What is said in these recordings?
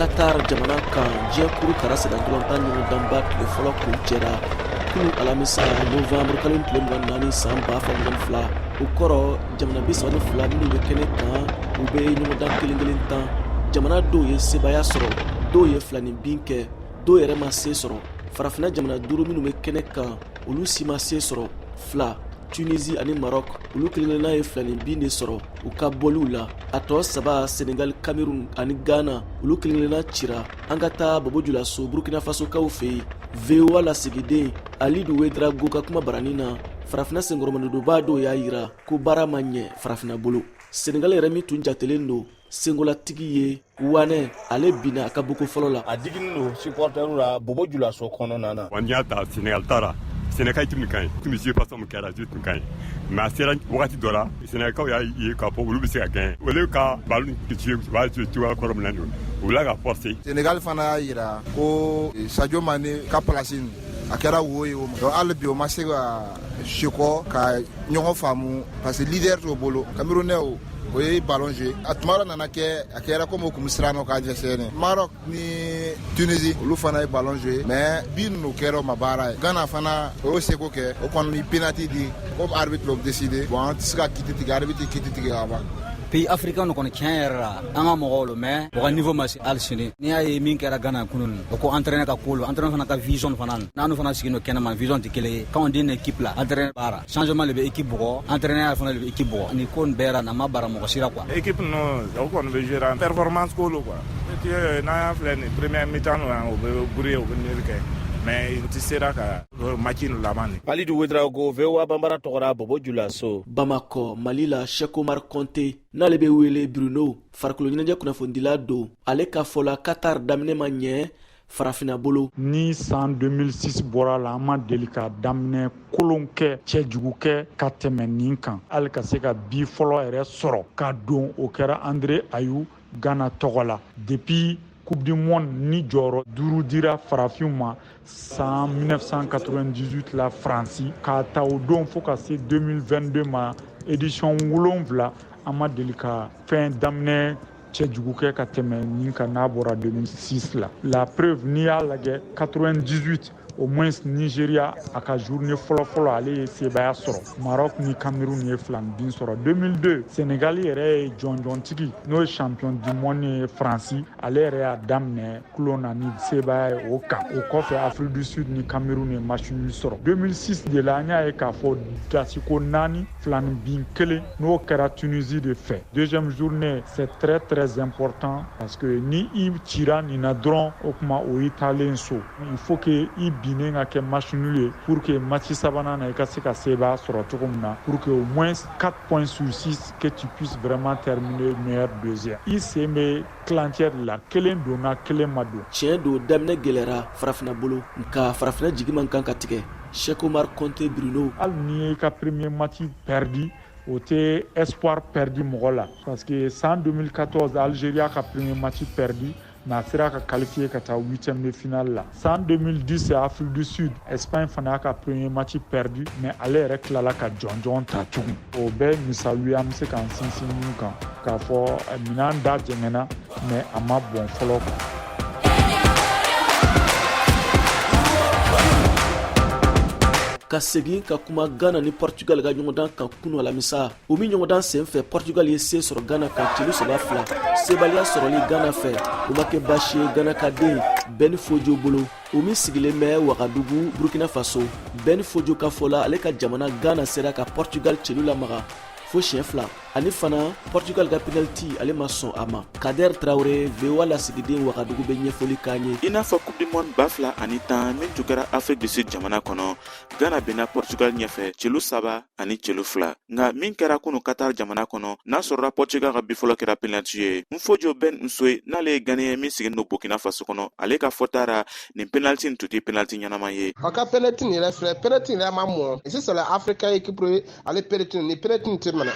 Qatar jamana kan diɲɛ kuru kara sɛnɛ dɔrɔntan ɲɔgɔndanba tile fɔlɔ kun cɛra kunu alamisa novembre kalo tile 24 san 2022 o kɔrɔ jamana 32 minnu bɛ kɛnɛ kan u bɛ ɲɔgɔndan kelen tan jamana dɔw ye sebaya sɔrɔ dɔw ye filanin bin kɛ dɔw yɛrɛ ma se sɔrɔ farafina jamana 5 minnu bɛ kɛnɛ kan olu si ma se sɔrɔ fila Tunisie ani Maroc olu kelenna ye filanin bin de sɔrɔ u ka bɔliw la a tɔ saba Senegal, Cameroun ani Ghana olu kelenna cira an ka taa Bobo so Burkina Faso kaw fɛ yen VOA lasigiden Alidu Wedrago ka kuma barani na farafina senkɔrɔmandoba dɔw y'a yira ko baara ma ɲɛ farafina bolo Senegal yɛrɛ min tun jatelen don sengolatigi ye Wane ale bina a ka boko fɔlɔ la a digini do supporteru la Bobo so kɔnɔna na wani y'a ta Senegal tara Sénégal tun ka ɲi tun bɛ façon min kɛra tun ka ɲi mais a sera wagati dɔ la Sénégalkaw y'a ye k'a fɔ olu bɛ se ka gagner olu ka ballon b'a cogoya kɔrɔ min na don u bila ka forcer Sénégal fana y'a yira ko Sadio Mané ka place a kɛra wo ye o ma donc hali bi o ma se ka sekɔ ka ɲɔgɔn faamu parce que leader t'o bolo Camerounais o ye ballon joué a tuma dɔ nana kɛ a kɛra comme o kun bɛ siran ka dɛsɛ Maroc ni Tunisie olu fana ye ballon joué mais bi ninnu kɛra o ma baara ye Ghana fana o y'o seko kɛ o kɔni ni penalty di comme arbitre o décidé bon an tɛ se ka kiti tigɛ arbitre kiti tigɛ ka ban pays africain no kɔni tiɲɛ yɛrɛ la an ka mɔgɔw lo mais o ka niveau ma se hali sini n'i y'a ye min kɛra Ghana kunun o ko entraîneur ka ko lo entraîneur fana ka vision fana n'anu fana sigi no kɛnɛma vision tɛ kelen ye quand on dit une équipe la entraîneur baara changement le bɛ équipe bugɔ entraîneur fana le bɛ équipe bugɔ ni ko nin bɛɛ yɛrɛ na ma bara mɔgɔ sira quoi équipe no o kɔni bɛ jouer performance ko lo quoi n'an y'a filɛ nin première mi-temps o bɛ brouiller o bɛ nɛri kɛ mais il sera ka match in laban ni Alidu Wedrago VOA Bambara tɔgɔra Bobo so Bamako Mali la Cheikh Omar Konté n'ale bɛ wele Bruno farikolo ɲɛnajɛ kunnafonidila don ale ka fɔ la Qatar daminɛ ma ɲɛ farafina bolo ni san 2006 bɔra la an ma deli ka daminɛ kolon kɛ cɛjugu kɛ ka tɛmɛ nin kan hali ka se ka bi fɔlɔ yɛrɛ sɔrɔ ka don o kɛra André Ayew Ghana tɔgɔ la depuis Coupe du Monde ni jɔyɔrɔ 5 dira farafinw ma san 1998 la Faransi k'a ta o don fo ka se 2022 ma édition 7 an ma deli ka fɛn daminɛ cɛjugu kɛ ka tɛmɛ nin kan n'a bɔra 2006 la la preuve n'i y'a lajɛ 98 au moins Nigeria a ka journée fɔlɔ ale ye sebaya sɔrɔ Maroc ni Cameroun ye filanin bin sɔrɔ 2002 Senegal yɛrɛ ye jɔnjɔntigi n'o ye champion du monde ye Faransi ale yɛrɛ y'a daminɛ kulon na ni sebaya ye o kan o kɔfɛ Afrique du Sud ni Cameroun ye match nul sɔrɔ 2006 de la an y'a ye k'a fɔ dasiko 4 filanin bin 1 n'o kɛra Tunisie de fɛ deuxième journée c'est très important parce que ni i cira nin na dɔrɔn o kuma o y'i taalen so il faut que i binen ka kɛ match nul ye pour que match sabanan na i ka se ka sebaya sɔrɔ cogo min na pour que au moins 4 points sur 6 que tu puisses vraiment terminer meilleur deuxième i sen bɛ tilancɛ de la kelen donna kelen ma don tiɲɛ don daminɛ gɛlɛra farafina bolo nka farafina jigi man kan ka tigɛ Cheikh Omar Konté Bruno hali ni ye ka premier match perdu o tɛ espoir perdu mɔgɔ la parce que san 2014 Algérie ka premier match perdu mais a sera ka qualifié ka taa 8e de finale la san 2010 c'est Afrique du Sud Espagne fana ka premier match perdu mais ale yɛrɛ tilala ka jɔnjɔn ta tugun o bɛɛ misaliya an bɛ se k'an sinsin min kan k'a fɔ minɛn da jɛngɛnna mais a ma bɔn fɔlɔ quoi ka segin ka kuma Ghana ni Portugal ka ɲɔgɔndan kan kunu alamisa o min ɲɔgɔndan sen fɛ Portugal ye se sɔrɔ Ghana kan celu 7 sebaliya sɔrɔli Ghana fɛ o ma kɛ baasi ye Ghana ka den Ben Fodio bolo o min sigilen bɛ Wagadugu Burkina Faso Ben Fodio ka fɔ la ale ka jamana Ghana sera ka Portugal celu lamaga fo siɲɛ 2 ani fana Portugal ka penalty ale ma sɔn a ma Kader Traoré VOA lasigiden Wagadugu bɛ ɲɛfɔli k'an ye i n'a fɔ Coupe du Monde 2010 min tun kɛra Afrique du Sud jamana kɔnɔ Ghana bɛnna Portugal ɲɛfɛ celu 3 ani celu 2 nka min kɛra kunu Qatar jamana kɔnɔ n'a sɔrɔla Portugal ka bifɔlɔ kɛra penalty ye Nfojo Ben Nsoe n'ale ye Ghanien min sigilen don Burkina Faso kɔnɔ ale ka fɔta ra nin penalty in tun tɛ penalty ɲɛnama ye a ka penalty nin yɛrɛ filɛ penalty yɛrɛ ma mɔn ici c'est l'Africa équipe ale penalty ni penalty tɛ mana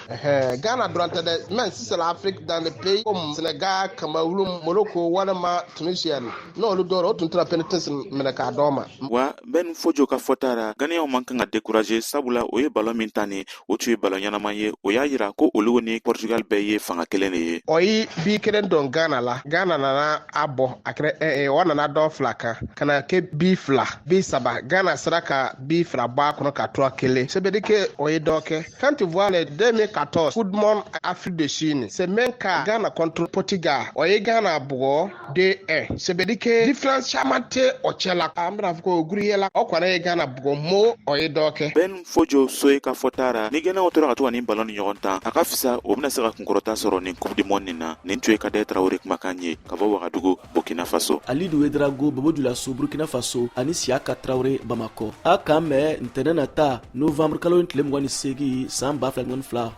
Ghana durant mais si c'est l'Afrique dans les pays comme Sénégal, Cameroun, Morocco, Wanama, Tunisia. Non, le doro tout la pénitence menaka doma. Wa ben fojo ka fotara Ghanéen manka nga décourager sabula oye ballon mintani o tuye ballon yanama ye o ya yira ko olu ni Portugal beye fanga kelene ye. Oyi bi kelen don Ghana la. Ghana nana abo akre wana na do flaka. Kana ke bi fla, bi saba. Ghana sraka bi fla ba kono ka 3 kele. C'est veut dire que oye doke. Quand tu vois les 2014 Coupe du monde Afrique du Sud, c'est même cas Ghana contre Portugal. Oye Ghana bo 2-1. C'est veut dire que différence chamate ochela amra ko guriela okwana Ghana bo mo oye doke. Ben fojo soye ka fotara ni Ghana otora atwa ni ballon nyonta akafisa obna sera kunkorota soro ni Coupe du monde na ni tuye ka de Traoré makanye kabo Wagadugu Burkina Faso. Alidu Wedrago Bobo Dioulasso Burkina Faso ani Siaka Traoré Bamako. Akame ntenena ta Novembre kalo ntlem wani segi samba fla